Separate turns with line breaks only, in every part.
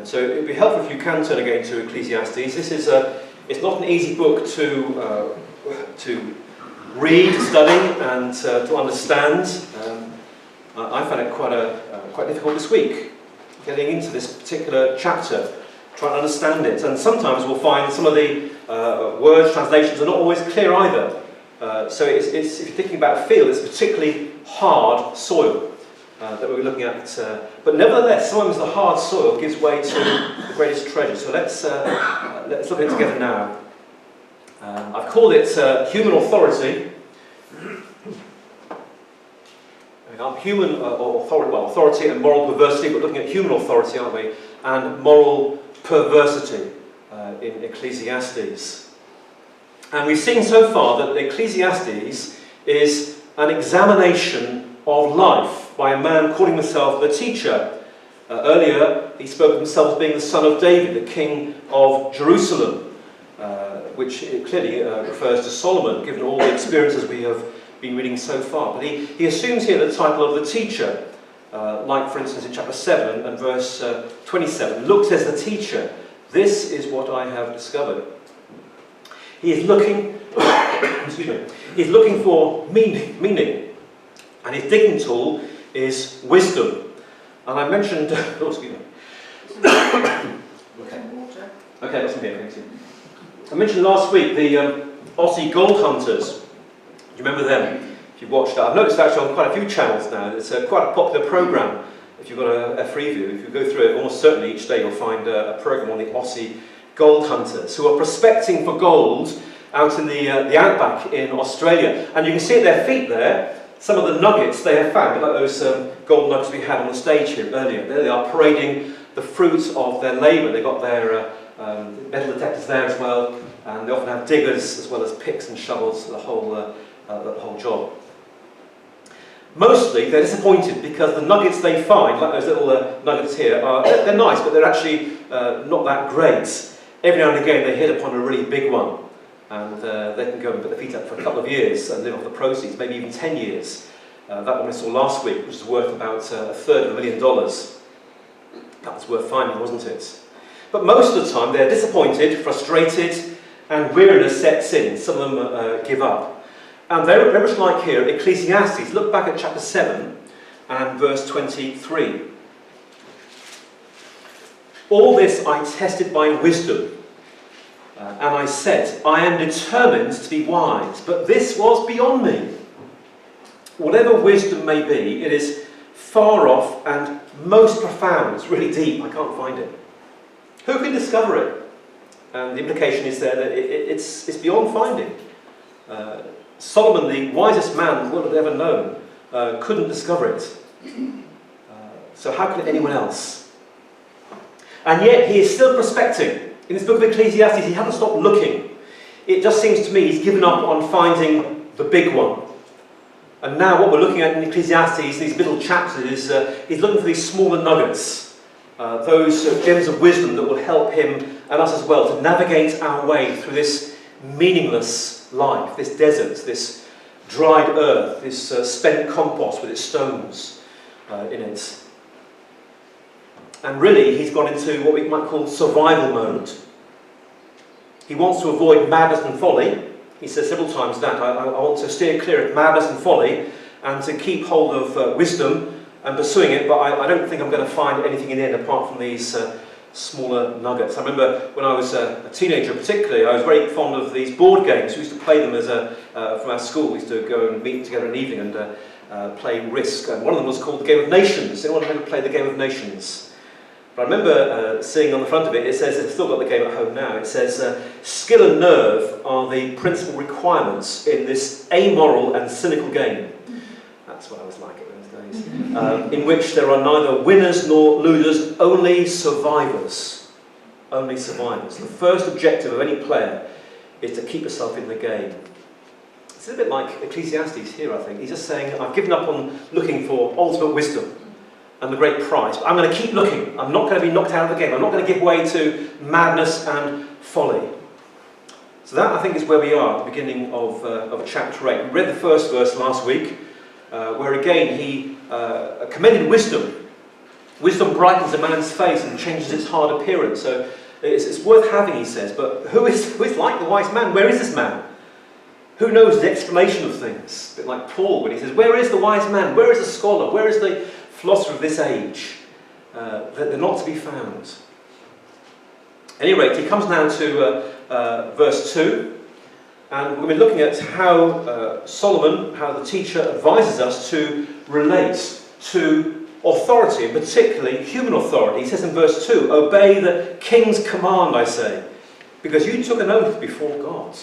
So it would be helpful if you can turn again to Ecclesiastes. This is it's not an easy book to read, study, and to understand. I found it quite difficult this week, getting into this particular chapter, trying to understand it. And sometimes we'll find some of the words, translations are not always clear either. So if you're thinking about a field, it's particularly hard soil that we're looking at. But nevertheless, sometimes the hard soil gives way to the greatest treasure. So let's look at it together now. I've called it human authority. Human authority and moral perversity. We're looking at human authority, aren't we? And moral perversity in Ecclesiastes. And we've seen so far that Ecclesiastes is an examination of life by a man calling himself the teacher. Earlier, he spoke of himself as being the son of David, the king of Jerusalem, which clearly refers to Solomon, given all the experiences we have been reading so far. But he assumes here the title of the teacher, like, for instance, in chapter 7 and verse 27. Look, says the teacher, this is what I have discovered. He is looking, excuse me, he's looking for meaning, and his digging tool is wisdom. And I mentioned, oh, excuse me. Okay, that's me, thank you. I mentioned last week the Aussie gold hunters. Do you remember them? If you've watched that, I've noticed actually on quite a few channels now. It's quite a popular programme. If you've got a Freeview, if you go through it, almost certainly each day you'll find a programme on the Aussie gold hunters who are prospecting for gold out in the outback in Australia. And you can see at their feet there some of the nuggets they have found, like those gold nuggets we had on the stage here earlier. There they are, parading the fruits of their labour. They've got their metal detectors there as well, and they often have diggers as well as picks and shovels, the whole job. Mostly they're disappointed because the nuggets they find, like those little nuggets here, they're nice, but they're actually not that great. Every now and again they hit upon a really big one, and they can go and put their feet up for a couple of years and live off the proceeds, maybe even 10 years. That one we saw last week, which was worth about $1/3 million. That was worth finding, wasn't it? But most of the time they're disappointed, frustrated, and weariness sets in. Some of them give up. And very much like here, Ecclesiastes, look back at chapter 7 and verse 23. All this I tested by wisdom, and I said, I am determined to be wise, but this was beyond me. Whatever wisdom may be, it is far off and most profound. It's really deep, I can't find it. Who can discover it? And the implication is there that it's beyond finding. Solomon, the wisest man the world had ever known, couldn't discover it. So how could anyone else? And yet he is still prospecting. In this book of Ecclesiastes, he hasn't stopped looking. It just seems to me he's given up on finding the big one. And now what we're looking at in Ecclesiastes, these middle chapters, is he's looking for these smaller nuggets, those gems of wisdom that will help him and us as well to navigate our way through this meaningless life, this desert, this dried earth, this spent compost with its stones in it. And really, he's gone into what we might call survival mode. He wants to avoid madness and folly. He says several times that I want to steer clear of madness and folly and to keep hold of wisdom and pursuing it, but I don't think I'm going to find anything in the end apart from these smaller nuggets. I remember when I was a teenager particularly, I was very fond of these board games. We used to play them from our school. We used to go and meet together in the evening and play Risk. And one of them was called the Game of Nations. Anyone ever played the Game of Nations? But I remember seeing on the front of it, it says, I've still got the game at home now, it says, skill and nerve are the principal requirements in this amoral and cynical game. That's what I was like at those days. In which there are neither winners nor losers, only survivors. Only survivors. The first objective of any player is to keep yourself in the game. It's a bit like Ecclesiastes here, I think. He's just saying, I've given up on looking for ultimate wisdom and the great prize, but I'm going to keep looking. I'm not going to be knocked out of the game. I'm not going to give way to madness and folly. So that, I think, is where we are at the beginning of chapter 8. We read the first verse last week, where again he commended wisdom. Wisdom brightens a man's face and changes its hard appearance. So it's worth having, he says. But who is like the wise man? Where is this man? Who knows the explanation of things? A bit like Paul when he says, where is the wise man? Where is the scholar? Where is the philosopher of this age? They're not to be found. At any rate, he comes now to verse 2. And we're going to be looking at how Solomon, how the teacher advises us to relate to authority, and particularly human authority. He says in verse 2, obey the king's command, I say, because you took an oath before God.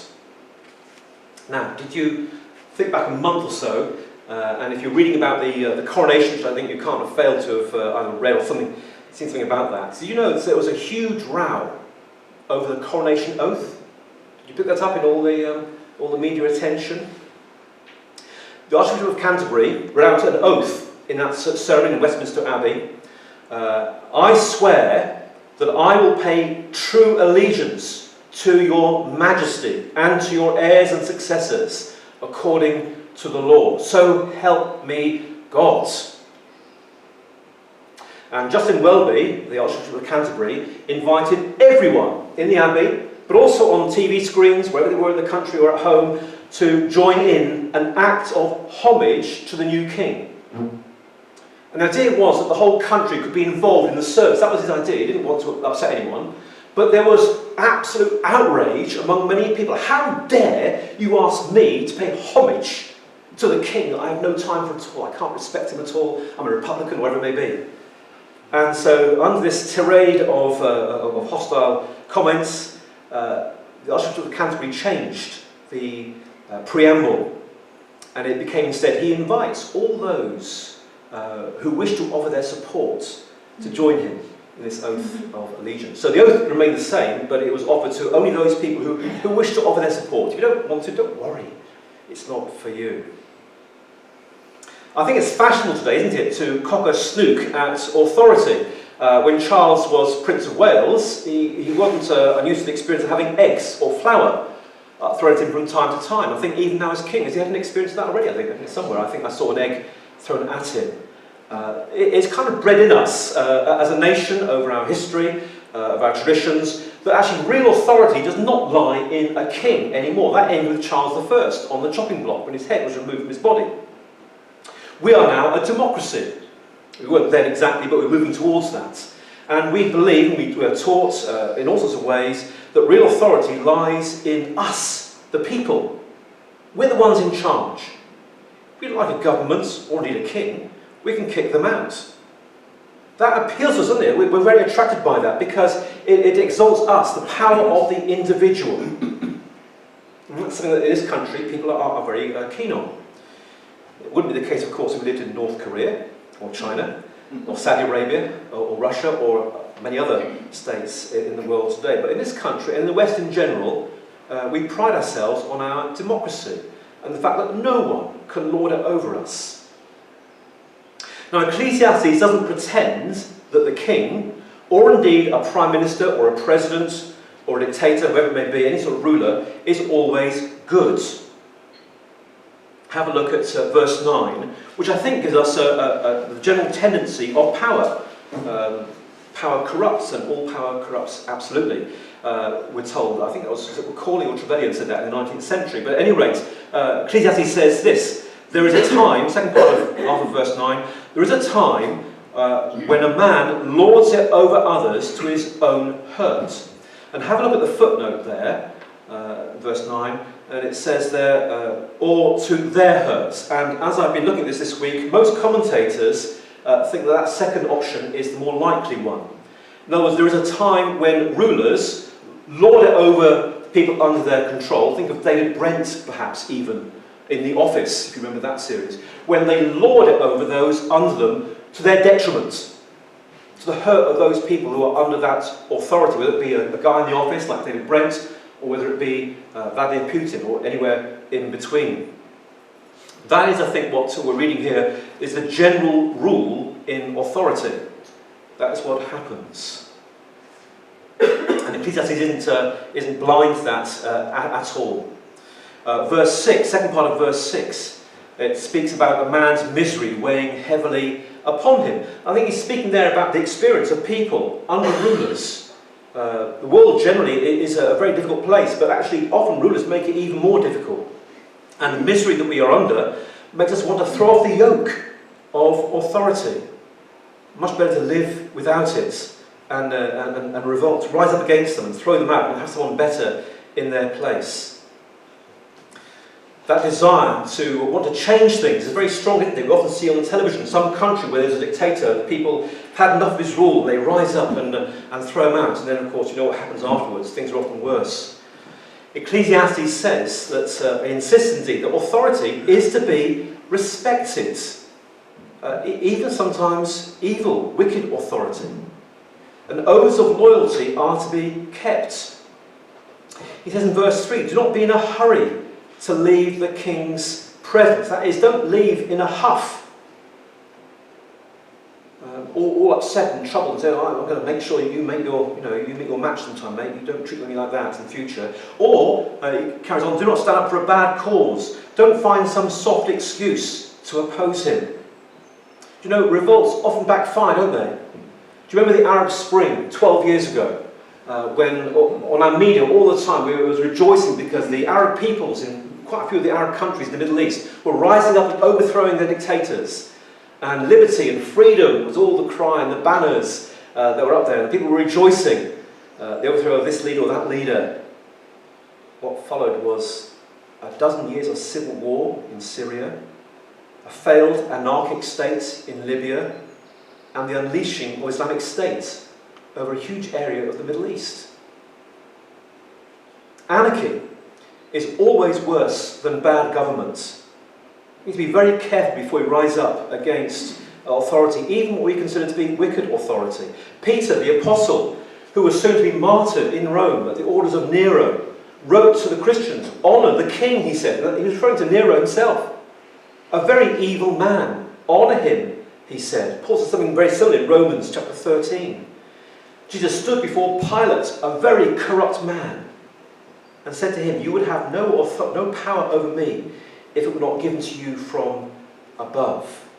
Now, did you think back a month or so, and if you're reading about the coronation, which I think you can't have failed to have either read or seen something about that. So you know that there was a huge row over the coronation oath. Did you pick that up in all the media attention? The Archbishop of Canterbury read out an oath in that ceremony in Westminster Abbey. I swear that I will pay true allegiance to your majesty and to your heirs and successors according to the law. So help me God. And Justin Welby, the Archbishop of Canterbury, invited everyone in the Abbey, but also on TV screens, wherever they were in the country or at home, to join in an act of homage to the new king. And the idea was that the whole country could be involved in the service. That was his idea. He didn't want to upset anyone. But there was absolute outrage among many people. How dare you ask me to pay homage to the king that I have no time for at all? I can't respect him at all. I'm a Republican, whatever it may be. And so, under this tirade of hostile comments, the Archbishop of Canterbury changed the preamble, and it became instead, he invites all those who wish to offer their support to join him in this oath of allegiance. So the oath remained the same, but it was offered to only those people who wish to offer their support. If you don't want to, don't worry. It's not for you. I think it's fashionable today, isn't it, to cock a snook at authority. When Charles was Prince of Wales, he wasn't unused to the experience of having eggs or flour thrown at him from time to time. I think even now as king, has he had an experience of that already? I think somewhere. I think I saw an egg thrown at him. It's kind of bred in us as a nation over our history, of our traditions, that actually real authority does not lie in a king anymore. That ended with Charles I on the chopping block when his head was removed from his body. We are now a democracy. We weren't then exactly, but we're moving towards that. And we believe, and we are taught in all sorts of ways, that real authority lies in us, the people. We're the ones in charge. We don't like a government, or indeed a king, we can kick them out. That appeals to us, doesn't it? We're very attracted by that because it exalts us, the power of the individual. And that's something that in this country people are very keen on. It wouldn't be the case, of course, if we lived in North Korea, or China, or Saudi Arabia, or Russia, or many other states in the world today. But in this country, and in the West in general, we pride ourselves on our democracy, and the fact that no one can lord it over us. Now, Ecclesiastes doesn't pretend that the king, or indeed a prime minister, or a president, or a dictator, whoever it may be, any sort of ruler, is always good. Have a look at verse 9, which I think gives us a general tendency of power. Power corrupts, and all power corrupts absolutely, we're told. I think that was Macaulay or Trevelyan said that in the 19th century. But at any rate, Ecclesiastes says this: there is a time, second part of half of verse 9, there is a time when a man lords it over others to his own hurt. And have a look at the footnote there, verse 9, and it says there, or to their hurts. And as I've been looking at this week, most commentators think that that second option is the more likely one. In other words, there is a time when rulers lord it over people under their control. Think of David Brent, perhaps, even, in The Office, if you remember that series, when they lord it over those under them to their detriment, to the hurt of those people who are under that authority, whether it be a guy in the office like David Brent, or whether it be Vladimir Putin, or anywhere in between. That is, I think, what we're reading here is the general rule in authority. That is what happens. And Ecclesiastes isn't blind to that at all. Verse 6, second part of verse 6, it speaks about a man's misery weighing heavily upon him. I think he's speaking there about the experience of people under rulers. The world generally is a very difficult place, but actually often rulers make it even more difficult. And the misery that we are under makes us want to throw off the yoke of authority. Much better to live without it and revolt, rise up against them and throw them out and have someone better in their place. That desire to want to change things is very strong, isn't it? We often see on the television some country where there's a dictator, the people have had enough of his rule, and they rise up and throw him out, and then of course you know what happens afterwards. Things are often worse. Ecclesiastes says that it insists indeed that authority is to be respected, even sometimes evil, wicked authority. And oaths of loyalty are to be kept. He says in verse 3, do not be in a hurry to leave the king's presence. That is, don't leave in a huff, all upset and troubled, and say, oh, I'm going to make sure you make your match sometime, mate. You don't treat me like that in the future. Or he carries on, do not stand up for a bad cause. Don't find some soft excuse to oppose him. Do you know, revolts often backfire, don't they? Do you remember the Arab Spring 12 years ago? When on our media all the time we were rejoicing because the Arab peoples in quite a few of the Arab countries in the Middle East were rising up and overthrowing their dictators. And liberty and freedom was all the cry, and the banners that were up there. And people were rejoicing the overthrow of this leader or that leader. What followed was a dozen years of civil war in Syria, a failed anarchic state in Libya, and the unleashing of Islamic State over a huge area of the Middle East. Anarchy is always worse than bad government. We need to be very careful before we rise up against authority, even what we consider to be wicked authority. Peter, the apostle, who was soon to be martyred in Rome at the orders of Nero, wrote to the Christians, honour the king, he said. He was referring to Nero himself. A very evil man. Honour him, he said. Paul says something very similar in Romans chapter 13. Jesus stood before Pilate, a very corrupt man, and said to him, you would have no power over me if it were not given to you from above.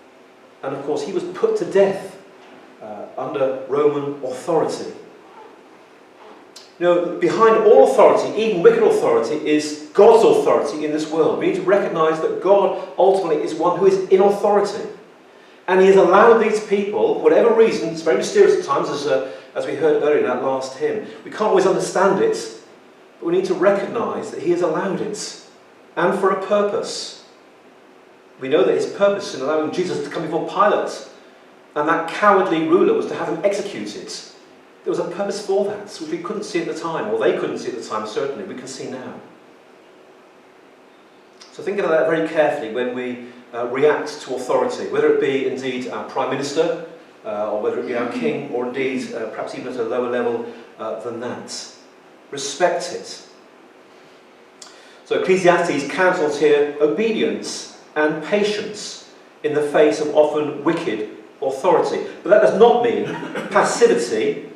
And of course he was put to death under Roman authority. You know, behind all authority, even wicked authority, is God's authority in this world. We need to recognise that God ultimately is one who is in authority. And he has allowed these people, for whatever reason, it's very mysterious at times, as we heard earlier in that last hymn. We can't always understand it, but we need to recognise that he has allowed it, and for a purpose. We know that his purpose in allowing Jesus to come before Pilate, and that cowardly ruler, was to have him executed. There was a purpose for that, which we couldn't see at the time, or they couldn't see at the time, certainly. We can see now. So think about that very carefully when we react to authority, whether it be indeed our Prime Minister, or whether it be our King, or indeed perhaps even at a lower level than that. Respect it. So Ecclesiastes counsels here obedience and patience in the face of often wicked authority. But that does not mean passivity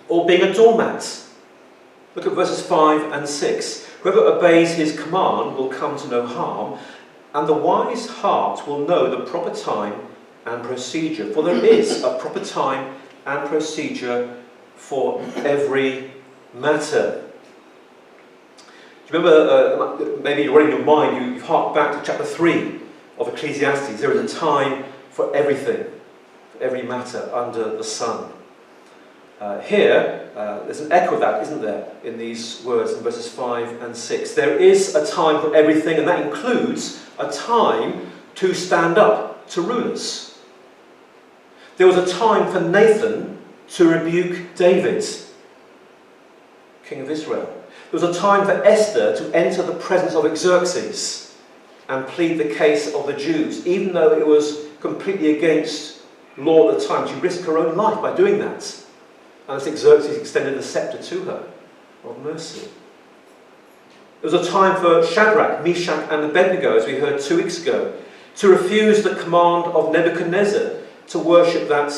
or being a doormat. Look at verses 5 and 6. Whoever obeys his command will come to no harm, and the wise heart will know the proper time and procedure. For there is a proper time and procedure for every matter. Do you remember, maybe you're in your mind, you've harked back to chapter 3 of Ecclesiastes. There is a time for everything, for every matter under the sun. Here, there's an echo of that, isn't there, in these words in verses 5 and 6. There is a time for everything, and that includes a time to stand up to rulers. There was a time for Nathan to rebuke David, king of Israel. There was a time for Esther to enter the presence of Xerxes and plead the case of the Jews, even though it was completely against law at the time. She risked her own life by doing that. And as Xerxes extended the scepter to her of mercy. There was a time for Shadrach, Meshach and Abednego, as we heard 2 weeks ago, to refuse the command of Nebuchadnezzar to worship that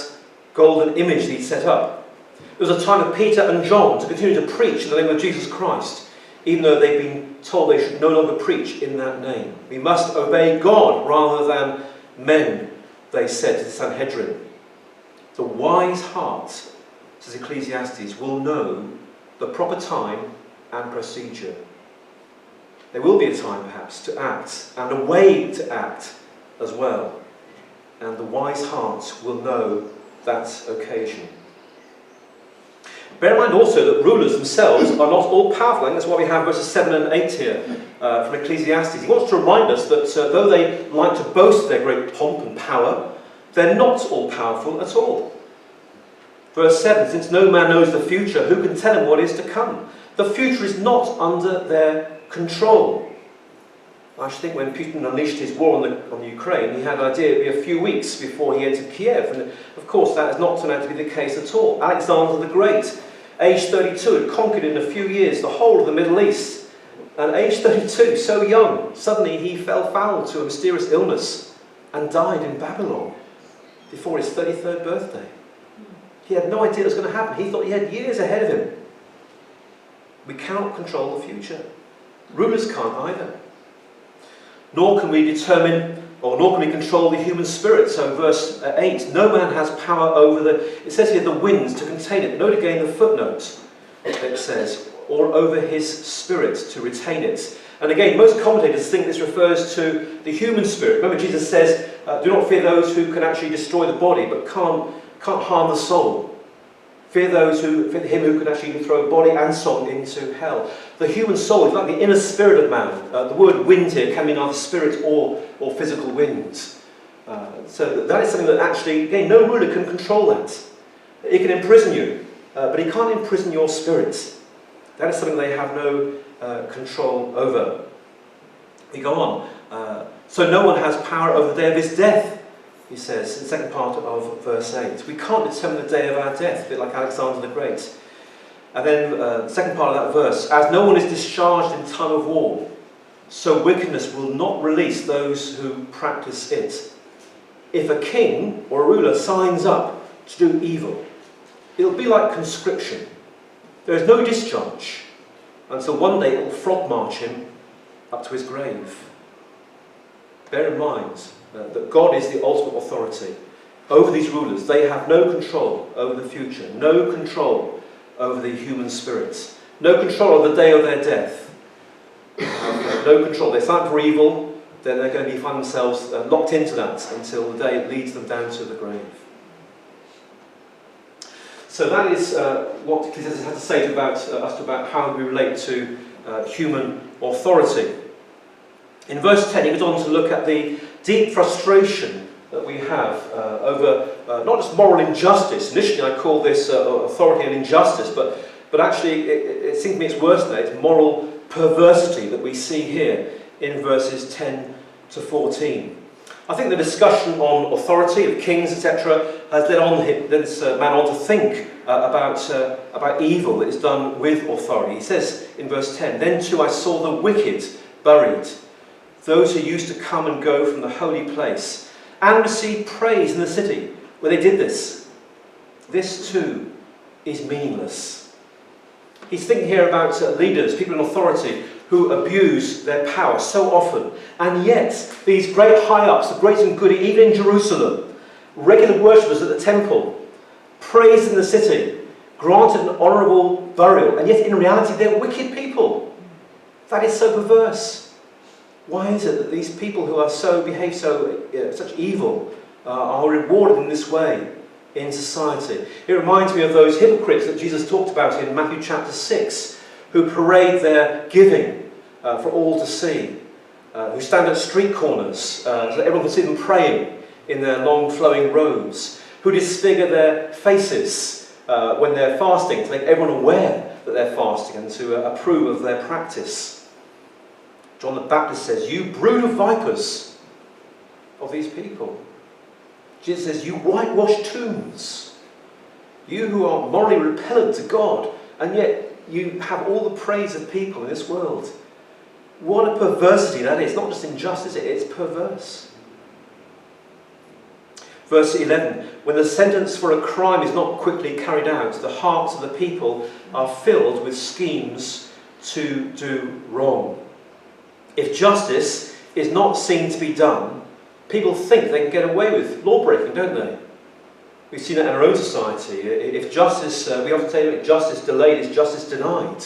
golden image that he'd set up. There was a time for Peter and John to continue to preach in the name of Jesus Christ, even though they'd been told they should no longer preach in that name. We must obey God rather than men they said to the Sanhedrin, the wise heart, says Ecclesiastes, will know the proper time and procedure. There will be a time perhaps to act and a way to act as well. And the wise heart will know that occasion. Bear in mind also that rulers themselves are not all powerful, and that's why we have verses 7 and 8 here from Ecclesiastes. He wants to remind us that though they like to boast of their great pomp and power, they're not all powerful at all. Verse 7, since no man knows the future, who can tell him what is to come? The future is not under their control. I should think when Putin unleashed his war on the Ukraine, he had an idea it would be a few weeks before he entered Kiev. And of course, that has not turned out to be the case at all. Alexander the Great, age 32, had conquered in a few years the whole of the Middle East. And age 32, so young, suddenly he fell foul to a mysterious illness and died in Babylon before his 33rd birthday. He had no idea it was going to happen. He thought he had years ahead of him. We cannot control the future. Rulers can't either. Nor can we determine, or nor can we control the human spirit. So verse 8, no man has power over it says here the winds to contain it. Note again the footnote, it says, or over his spirit to retain it. And again, most commentators think this refers to the human spirit. Remember Jesus says, do not fear those who can actually destroy the body, but can't harm the soul. Fear him who can actually throw body and soul into hell. The human soul is like the inner spirit of man. The word wind here can mean either spirit or physical winds. So that is something that actually, again, no ruler can control that. He can imprison you, but he can't imprison your spirit. That is something they have no control over. We go on. So no one has power over the day of his death, he says in the second part of verse 8. We can't determine the day of our death, a bit like Alexander the Great. And then the second part of that verse, as no one is discharged in time of war, so wickedness will not release those who practice it. If a king or a ruler signs up to do evil, it'll be like conscription. There is no discharge until one day it will frog march him up to his grave. Bear in mind that God is the ultimate authority over these rulers. They have no control over the future, no control over the human spirits, no control over the day of their death. No control. They sign up for evil, then they're going to find themselves locked into that until the day it leads them down to the grave. So that is what Ecclesiastes has to say about us about how we relate to human authority. In verse 10, he goes on to look at the deep frustration that we have over not just moral injustice. Initially, I call this authority and injustice, but actually, it seems to me it's worse than that. It's moral perversity that we see here in verses 10 to 14. I think the discussion on authority of kings, etc., has led this man on to think about evil that is done with authority. He says in verse 10, then too I saw the wicked buried, those who used to come and go from the holy place and receive praise in the city where they did this. This too is meaningless. He's thinking here about leaders, people in authority, who abuse their power so often. And yet, these great high-ups, the great and goody, even in Jerusalem, regular worshippers at the temple, praised in the city, granted an honourable burial, and yet in reality they're wicked people. That is so perverse. Why is it that these people who behave such evil are rewarded in this way in society? It reminds me of those hypocrites that Jesus talked about in Matthew chapter 6, who parade their giving for all to see, who stand at street corners so that everyone can see them praying in their long flowing robes, who disfigure their faces when they're fasting to make everyone aware that they're fasting and to approve of their practice. John the Baptist says, you brood of vipers of these people. Jesus says, you whitewash tombs, you who are morally repellent to God, and yet you have all the praise of people in this world. What a perversity that is. Not just injustice, it's perverse. Verse 11, when the sentence for a crime is not quickly carried out, the hearts of the people are filled with schemes to do wrong. If justice is not seen to be done, People think they can get away with law-breaking, don't they? We've seen that in our own society. If justice, we often say, if justice delayed is justice denied.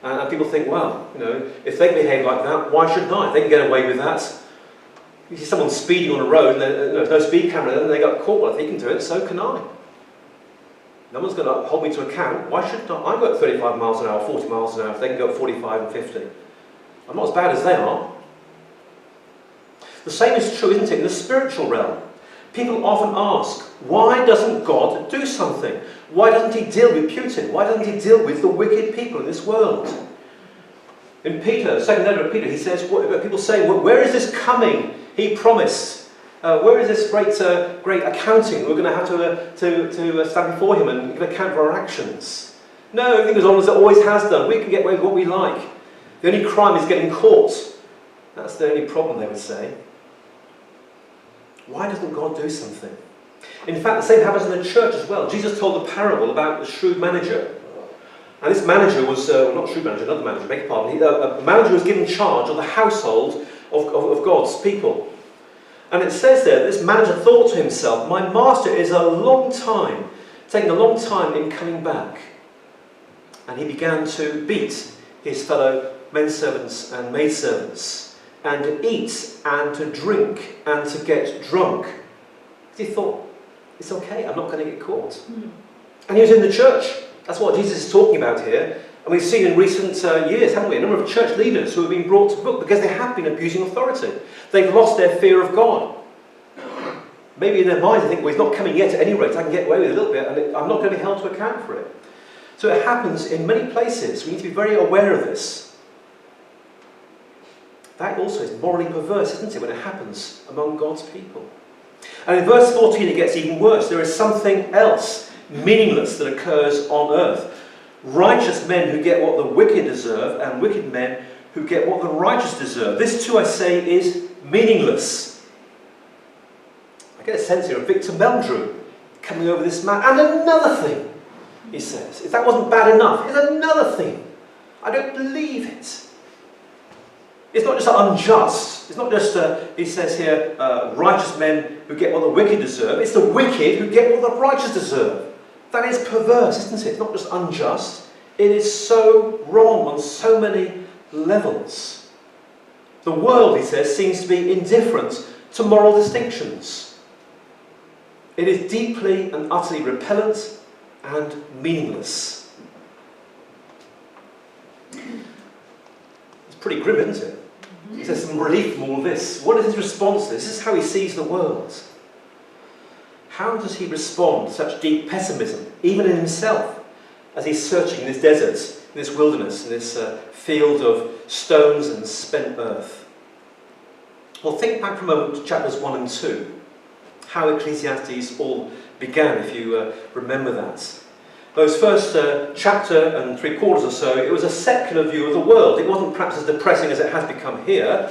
And people think, well, if they behave like that, why shouldn't I? If they can get away with that. You see someone speeding on a road and there's no speed camera and they got caught. Well, if he can do it, so can I. No one's going to hold me to account. Why shouldn't I? I go at 35 miles an hour, 40 miles an hour, if they can go at 45 and 50. I'm not as bad as they are. The same is true, isn't it, in the spiritual realm. People often ask, why doesn't God do something? Why doesn't he deal with Putin? Why doesn't he deal with the wicked people in this world? In Peter, the second letter of Peter, he says, people say, where is this coming he promised? Where is this great accounting? We're going to have to stand before him and give account for our actions. No, everything goes on as it always has done. We can get away with what we like. The only crime is getting caught. That's the only problem, they would say. Why doesn't God do something? In fact, the same happens in the church as well. Jesus told a parable about the shrewd manager. And this manager was, not shrewd manager, another manager, beg your pardon. A manager was given charge of the household of God's people. And it says there, this manager thought to himself, my master is taking a long time in coming back. And he began to beat his fellow men servants and maid servants, and to eat and to drink and to get drunk. He thought, it's okay, I'm not going to get caught. And he was in the church. That's what Jesus is talking about here. And we've seen in recent years, haven't we, a number of church leaders who have been brought to book because they have been abusing authority. They've lost their fear of God. Maybe in their minds they think, well, he's not coming yet at any rate, I can get away with it a little bit, and I'm not going to be held to account for it. So it happens in many places. We need to be very aware of this. That also is morally perverse, isn't it, when it happens among God's people. And in verse 14 it gets even worse. There is something else meaningless that occurs on earth. Righteous men who get what the wicked deserve, and wicked men who get what the righteous deserve. This too, I say, is meaningless. I get a sense here of Victor Meldrew coming over this man. And another thing, he says. If that wasn't bad enough, here's another thing. I don't believe it. It's not just unjust. It's not just, he says here, righteous men who get what the wicked deserve. It's the wicked who get what the righteous deserve. That is perverse, isn't it? It's not just unjust. It is so wrong on so many levels. The world, he says, seems to be indifferent to moral distinctions. It is deeply and utterly repellent and meaningless. It's pretty grim, isn't it? He says some relief from all this. What is his response to this? This is how he sees the world. How does he respond to such deep pessimism, even in himself, as he's searching in this desert, in this wilderness, in this field of stones and spent earth? Well, think back for a moment to chapters 1 and 2, how Ecclesiastes all began, if you remember that. Those first chapter and 3/4 or so, it was a secular view of the world. It wasn't perhaps as depressing as it has become here,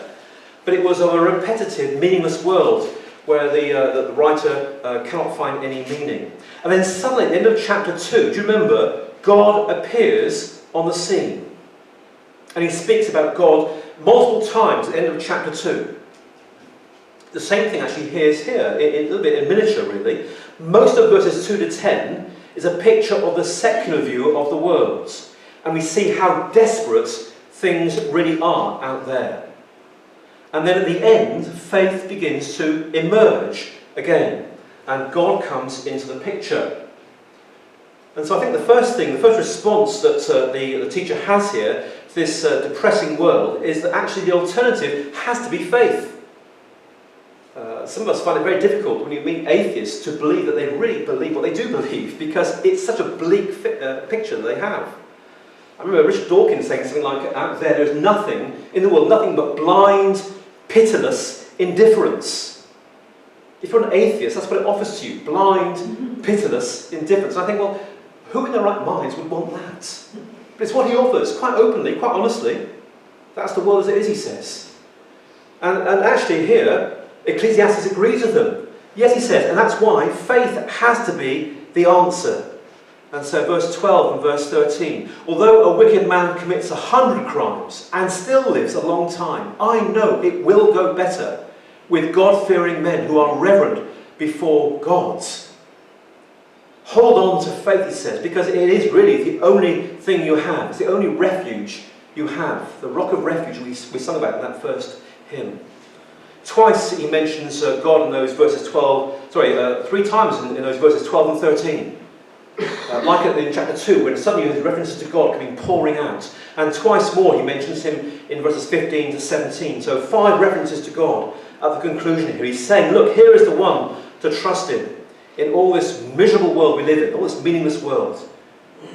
but it was of a repetitive, meaningless world where the writer cannot find any meaning. And then suddenly, at the end of chapter 2, do you remember, God appears on the scene. And he speaks about God multiple times at the end of chapter 2. The same thing actually hears here, a little bit in miniature really. Most of verses 2 to 10 is a picture of the secular view of the world. And we see how desperate things really are out there. And then at the end, faith begins to emerge again. And God comes into the picture. And so I think the first response that the teacher has here to this depressing world is that actually the alternative has to be faith. Some of us find it very difficult when you meet atheists to believe that they really believe what they do believe, because it's such a bleak picture that they have. I remember Richard Dawkins saying something like, out there's nothing in the world, nothing but blind, pitiless indifference. If you're an atheist, that's what it offers to you, blind, pitiless indifference. And I think, well, who in their right minds would want that? But it's what he offers, quite openly, quite honestly. That's the world as it is, he says. And actually here, Ecclesiastes agrees with them. Yes, he says, and that's why faith has to be the answer. And so verse 12 and verse 13. Although a wicked man commits 100 crimes and still lives a long time, I know it will go better with God-fearing men who are reverent before God. Hold on to faith, he says, because it is really the only thing you have. It's the only refuge you have. The rock of refuge we sung about in that first hymn. Twice he mentions God in those verses 3 times in those verses 12 and 13. Like in chapter 2, when suddenly his references to God coming pouring out. And twice more he mentions him in verses 15 to 17. So 5 references to God at the conclusion here. He's saying, look, here is the one to trust in all this miserable world we live in, all this meaningless world.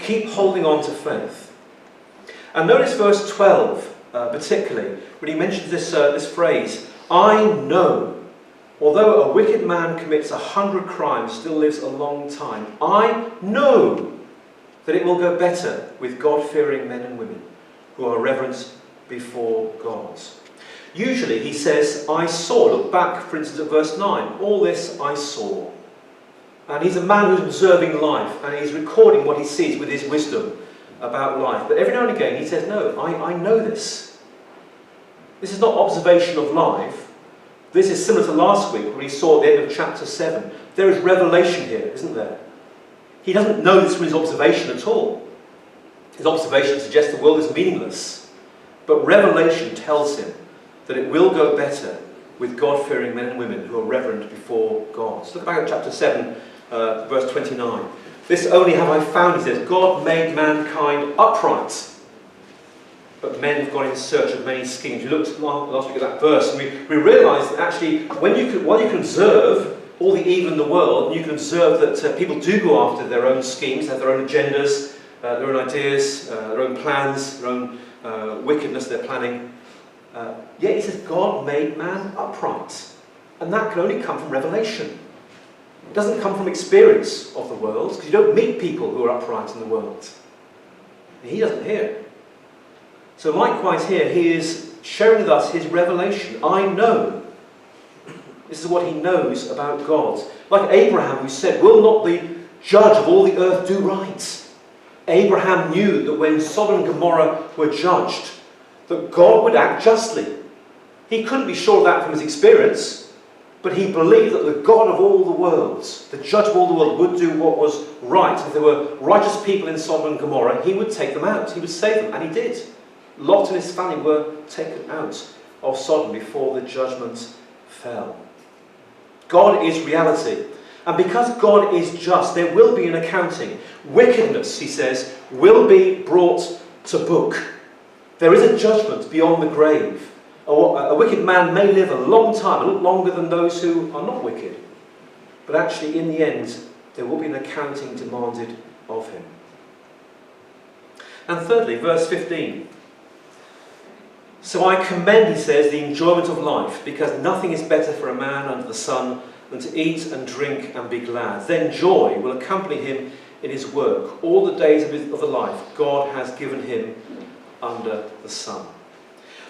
Keep holding on to faith. And notice verse 12 particularly, when he mentions this phrase, I know. Although a wicked man commits 100 crimes, still lives a long time, I know that it will go better with God-fearing men and women who are reverent before God. Usually he says, I saw. Look back, for instance, at verse 9. All this I saw. And he's a man who's observing life, and he's recording what he sees with his wisdom about life. But every now and again he says, no, I know this. This is not observation of life. This is similar to last week when we saw at the end of chapter 7. There is revelation here, isn't there? He doesn't know this from his observation at all. His observation suggests the world is meaningless. But revelation tells him that it will go better with God-fearing men and women who are reverent before God. So look back at chapter 7, verse 29. This only have I found, he says, God made mankind upright, but men have gone in search of many schemes. We looked last week at that verse, and we realised that actually, while you can observe all the evil in the world, and you can observe that people do go after their own schemes, have their own agendas, their own ideas, their own plans, their own wickedness they're planning. Yet he says, God made man upright. And that can only come from revelation. It doesn't come from experience of the world, because you don't meet people who are upright in the world. He doesn't hear. So likewise here, he is sharing with us his revelation. I know. This is what he knows about God. Like Abraham, who said, will not the judge of all the earth do right? Abraham knew that when Sodom and Gomorrah were judged, that God would act justly. He couldn't be sure of that from his experience, but he believed that the God of all the worlds, the judge of all the world, would do what was right. If there were righteous people in Sodom and Gomorrah, he would take them out. He would save them, and he did. Lot and his family were taken out of Sodom before the judgment fell. God is reality. And because God is just, there will be an accounting. Wickedness, he says, will be brought to book. There is a judgment beyond the grave. A wicked man may live a long time, a lot longer than those who are not wicked. But actually, in the end, there will be an accounting demanded of him. And thirdly, verse 15. So I commend, he says, the enjoyment of life, because nothing is better for a man under the sun than to eat and drink and be glad. Then joy will accompany him in his work all the days of the life God has given him under the sun.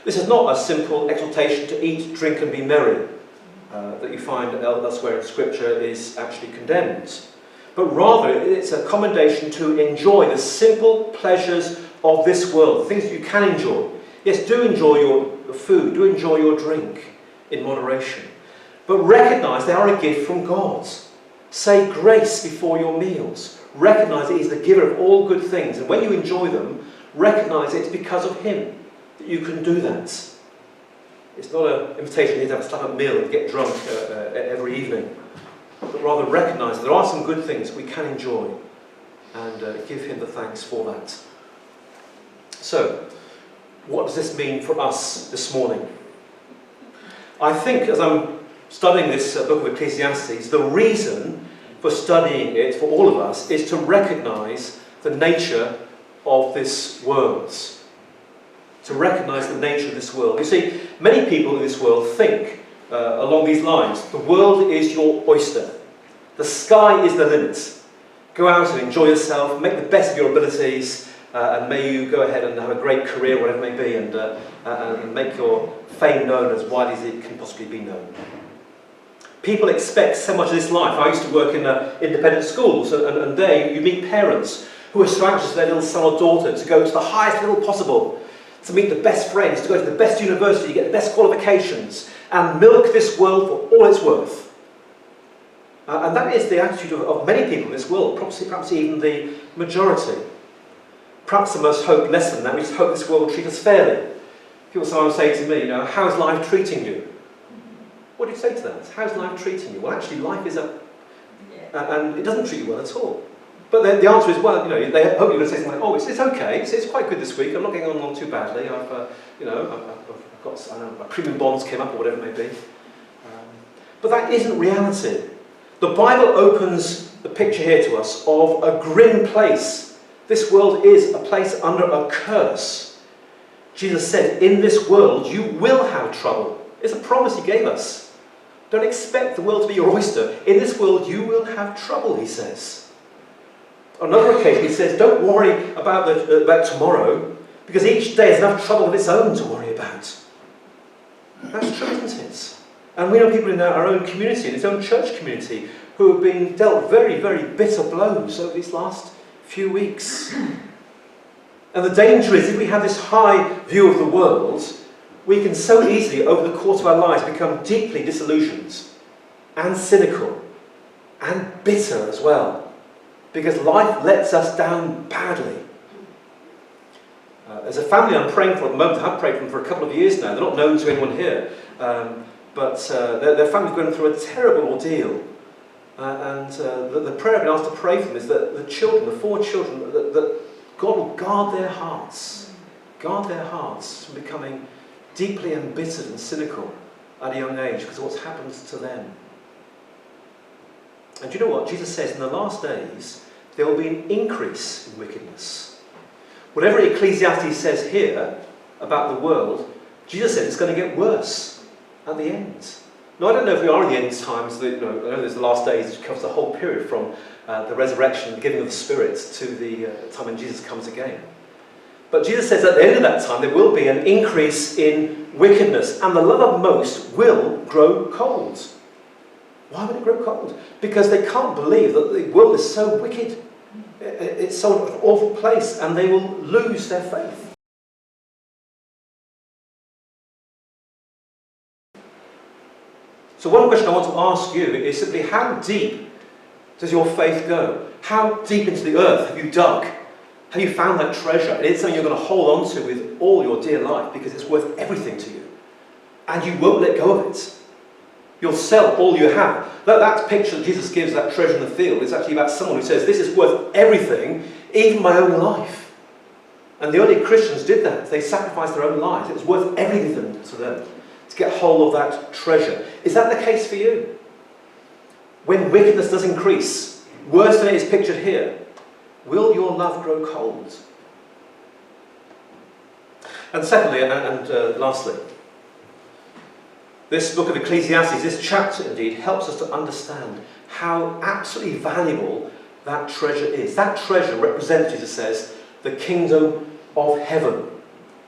This is not a simple exhortation to eat, drink and be merry that you find elsewhere in Scripture is actually condemned. But rather, it's a commendation to enjoy the simple pleasures of this world, the things that you can enjoy. Yes, do enjoy your food, do enjoy your drink in moderation. But recognise they are a gift from God. Say grace before your meals. Recognise that he's the giver of all good things. And when you enjoy them, recognise it's because of him that you can do that. It's not an invitation here to have a stuck-up meal and get drunk every evening. But rather recognise there are some good things we can enjoy and give him the thanks for that. So, what does this mean for us this morning? I think as I'm studying this book of Ecclesiastes, the reason for studying it for all of us is to recognise the nature of this world. To recognise the nature of this world. You see, many people in this world think along these lines. The world is your oyster. The sky is the limit. Go out and enjoy yourself, make the best of your abilities, and may you go ahead and have a great career, whatever it may be, and make your fame known as widely as it can possibly be known. People expect so much of this life. I used to work in independent schools, and there you meet parents who are so anxious for their little son or daughter to go to the highest level possible, to meet the best friends, to go to the best university, get the best qualifications, and milk this world for all it's worth. And that is the attitude of many people in this world, perhaps even the majority. Perhaps the most hope less than that. We just hope this world will treat us fairly. People sometimes say to me, how's life treating you? What do you say to that? How's life treating you? Well, actually, life is and it doesn't treat you well at all. But the answer is, well, they hope you're going to say something like, oh, it's okay, it's quite good this week, I'm not getting on too badly, I've got, I don't know, my premium bonds came up or whatever it may be. But that isn't reality. The Bible opens the picture here to us of a grim place. This world is a place under a curse. Jesus said, in this world you will have trouble. It's a promise he gave us. Don't expect the world to be your oyster. In this world you will have trouble, he says. On another occasion he says, don't worry about tomorrow, because each day has enough trouble of its own to worry about. That's true, isn't it? And we know people in our own community, in its own church community, who have been dealt very, very bitter blows over these last few weeks. And the danger is, if we have this high view of the world, we can so easily, over the course of our lives, become deeply disillusioned and cynical and bitter as well, because life lets us down badly. There's a family I'm praying for at the moment. I've prayed for them for a couple of years now. They're not known to anyone here, but their family's going through a terrible ordeal. The prayer I've been asked to pray for them is that the children, the 4 children, that God will guard their hearts from becoming deeply embittered and cynical at a young age because of what's happened to them. And do you know what? Jesus says in the last days there will be an increase in wickedness. Whatever Ecclesiastes says here about the world, Jesus said it's going to get worse at the end. Now, I don't know if we are in the end times. I know there's the last days, which covers the whole period from the resurrection, the giving of the Spirit, to the time when Jesus comes again. But Jesus says at the end of that time there will be an increase in wickedness, and the love of most will grow cold. Why would it grow cold? Because they can't believe that the world is so wicked. It's so an awful place, and they will lose their faith. So one question I want to ask you is simply, how deep does your faith go? How deep into the earth have you dug? Have you found that treasure? And it's something you're going to hold on to with all your dear life because it's worth everything to you. And you won't let go of it. You'll sell all you have. That picture that Jesus gives, that treasure in the field, is actually about someone who says, this is worth everything, even my own life. And the early Christians did that. They sacrificed their own lives. It was worth everything to them to get hold of that treasure. Is that the case for you? When wickedness does increase, worse than it is pictured here, will your love grow cold? And secondly, and lastly, this book of Ecclesiastes, this chapter indeed, helps us to understand how absolutely valuable that treasure is. That treasure represents, Jesus says, the kingdom of heaven.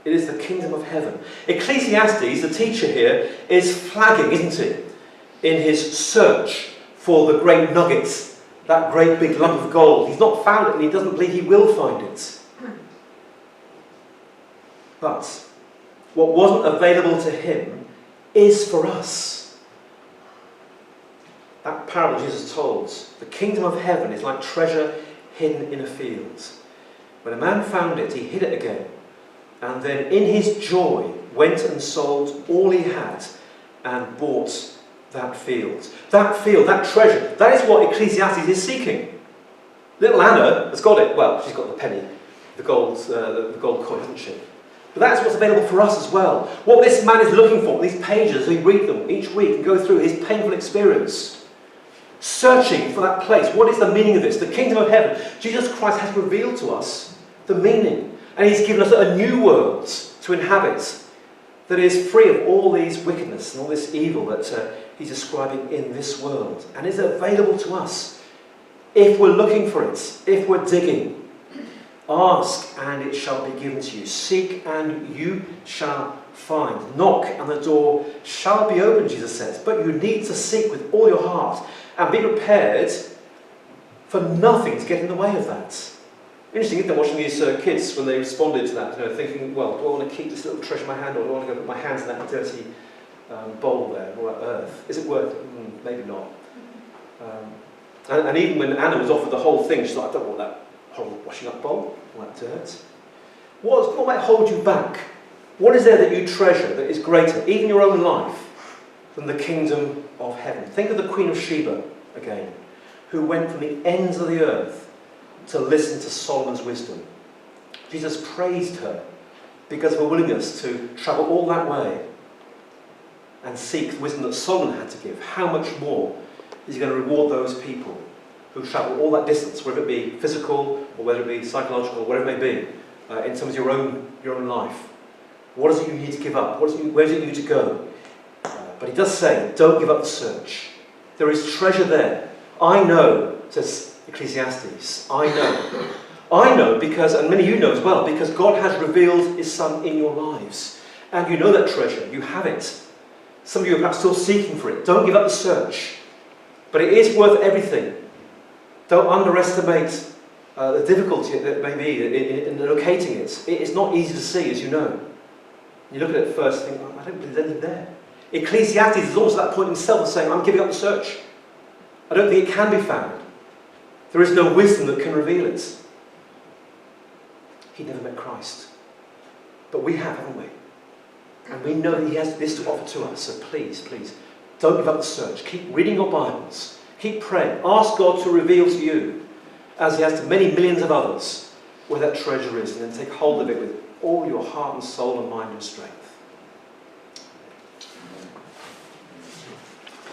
It is the kingdom of heaven. Ecclesiastes, the teacher here, is flagging, isn't he, in his search for the great nuggets, that great big lump of gold. He's not found it, and he doesn't believe he will find it. But what wasn't available to him is for us. That parable Jesus told, the kingdom of heaven is like treasure hidden in a field. When a man found it, he hid it again, and then in his joy went and sold all he had and bought that field. That field, that treasure, that is what Ecclesiastes is seeking. Little Anna has got it. Well, she's got the penny, the gold coin, hasn't she? But that's what's available for us as well. What this man is looking for, these pages, we read them each week and go through his painful experience, searching for that place. What is the meaning of this? The kingdom of heaven. Jesus Christ has revealed to us the meaning, and he's given us a new world to inhabit that is free of all these wickedness and all this evil that he's describing in this world, and is available to us if we're looking for it, if we're digging. Ask and it shall be given to you. Seek and you shall find. Knock and the door shall be opened, Jesus says. But you need to seek with all your heart and be prepared for nothing to get in the way of that. Interesting, isn't it, watching these kids when they responded to that, thinking, well, do I want to keep this little treasure in my hand, or do I want to go put my hands in that dirty bowl there, or that earth. Is it worth it? Maybe not. And even when Anna was offered the whole thing, she's like, I don't want that horrible washing up bowl, all that dirt. What might hold you back? What is there that you treasure that is greater, even your own life, than the kingdom of heaven? Think of the Queen of Sheba again, who went from the ends of the earth to listen to Solomon's wisdom. Jesus praised her because of her willingness to travel all that way and seek the wisdom that Solomon had to give. How much more is he going to reward those people who travel all that distance, whether it be physical or whether it be psychological, or whatever it may be, in terms of your own life? What is it you need to give up? Where does it need to go? But he does say, don't give up the search. There is treasure there. I know, says Ecclesiastes, I know because, and many of you know as well, because God has revealed his Son in your lives. And you know that treasure, you have it. Some of you are perhaps still seeking for it. Don't give up the search. But it is worth everything. Don't underestimate the difficulty that may be in locating it. It is not easy to see, as you know. You look at it first and think, I don't believe there's anything there. Ecclesiastes is also at that point himself of saying, I'm giving up the search. I don't think it can be found. There is no wisdom that can reveal it. He never met Christ. But we have, haven't we? And we know that he has this to offer to us. So please, please, don't give up the search. Keep reading your Bibles. Keep praying. Ask God to reveal to you, as he has to many millions of others, where that treasure is. And then take hold of it with all your heart and soul and mind and strength.